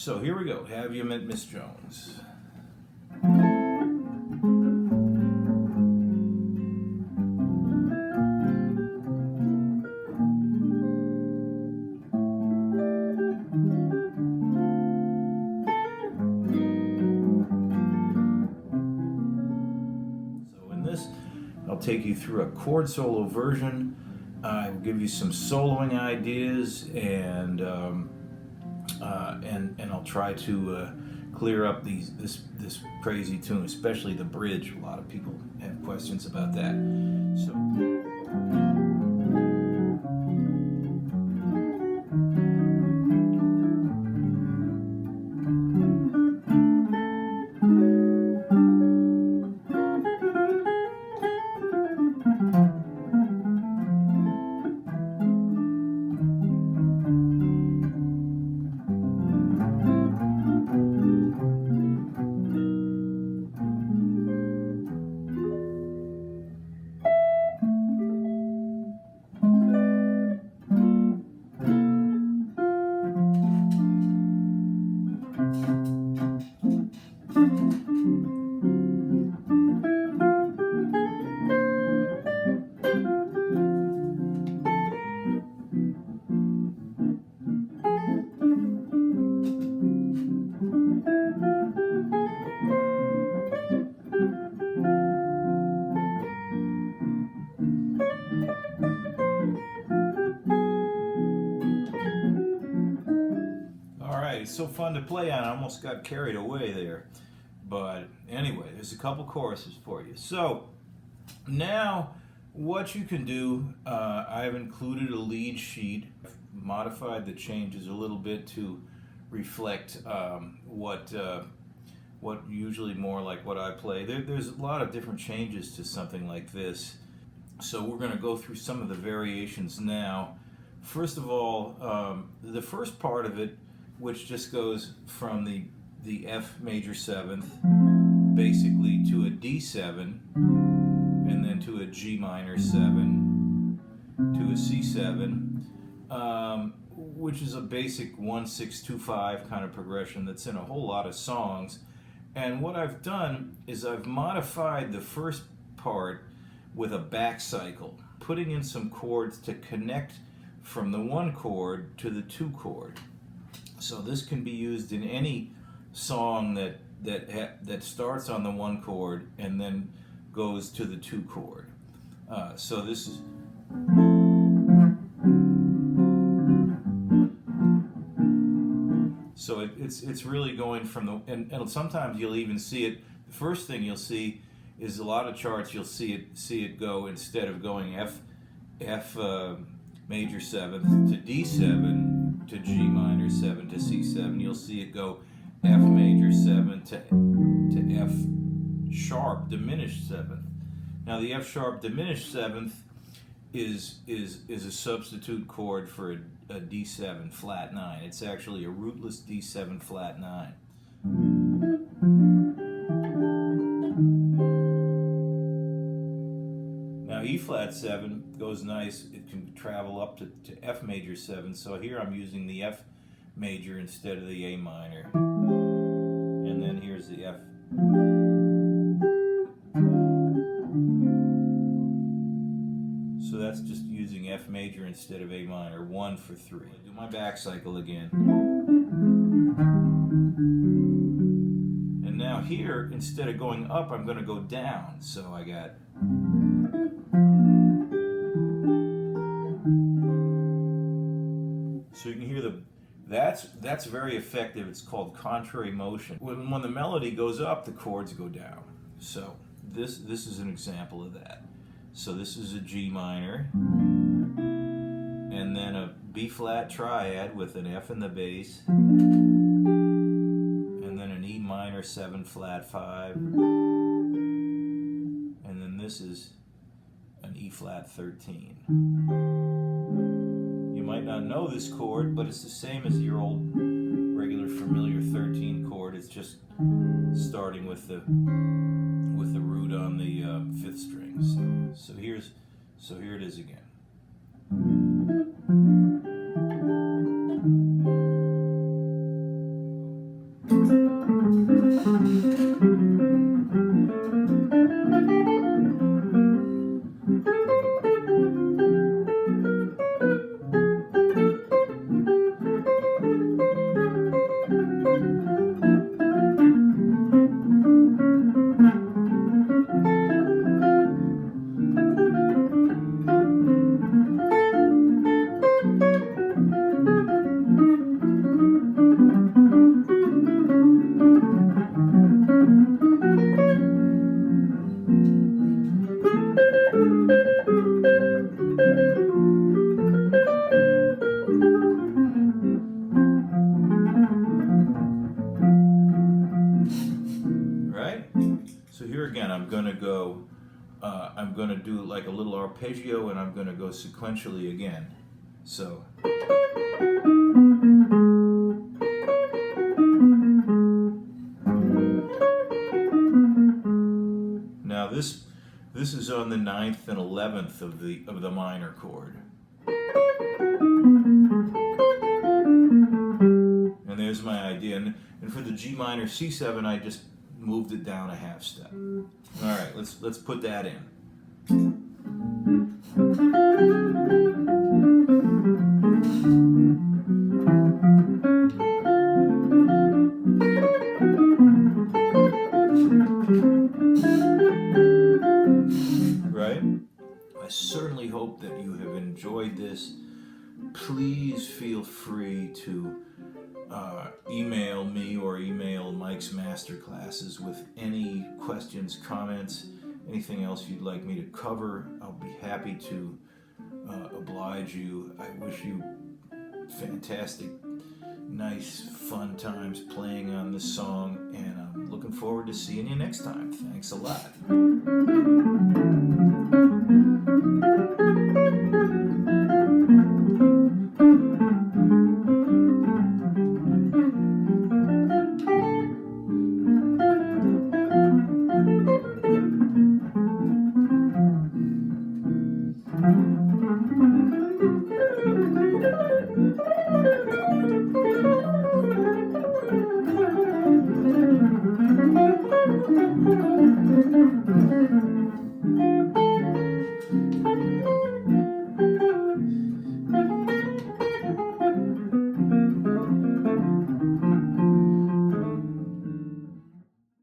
So here we go. Have You Met Miss Jones? So in this, I'll take you through a chord solo version. I will give you some soloing ideas, and I'll try to clear up this crazy tune, especially the bridge. A lot of people have questions about that. So. It's so fun to play on. I almost got carried away there. But anyway, there's a couple choruses for you. So now what you can do, I've included a lead sheet. I've modified the changes a little bit to reflect what usually more like what I play. There's a lot of different changes to something like this. So we're going to go through some of the variations now. First of all, the first part of it, which just goes from the F major 7th basically to a D7, and then to a G minor 7, to a C7, which is a basic 1-6-2-5 kind of progression that's in a whole lot of songs. And what I've done is I've modified the first part with a back cycle, putting in some chords to connect from the 1 chord to the 2 chord. So this can be used in any song that starts on the 1 chord and then goes to the 2 chord. So this is. So it's really going from the, and sometimes you'll even see it. The first thing you'll see is a lot of charts. You'll see it go, instead of going F major 7th to D7 to G minor 7 to C7, you'll see it go F major 7 to F sharp diminished 7th. Now the F sharp diminished 7th is a substitute chord for a D7 flat 9. It's actually a rootless D7 flat 9. Now E flat 7 goes nice. It can travel up to F major 7. So here I'm using the F major instead of the A minor. And then here's the F. So that's just using F major instead of A minor. 1 for 3. I do my back cycle again. And now here, instead of going up, I'm going to go down. So I got. So you can hear that's very effective. It's called contrary motion. When the melody goes up, the chords go down. So this is an example of that. So this is a G minor, and then a B flat triad with an F in the bass, and then an E minor 7 flat 5, and then this is an E flat 13. You might not know this chord, but it's the same as your old regular familiar 13 chord. It's just starting with the root on the 5th string. So here it is again. Right? So here again, I'm going to go, I'm going to do like a little arpeggio, and I'm going to go sequentially again. So. Now this is on the 9th and 11th of the minor chord. And there's my idea. And for the G minor C7, I just moved it down a half step. All right, let's put that in. Right? I certainly hope that you have enjoyed this. Please feel free to email me or email Mike's Masterclasses with any questions, comments, anything else you'd like me to cover. I'll be happy to oblige you. I wish you fantastic, nice, fun times playing on this song, and I'm looking forward to seeing you next time. Thanks a lot.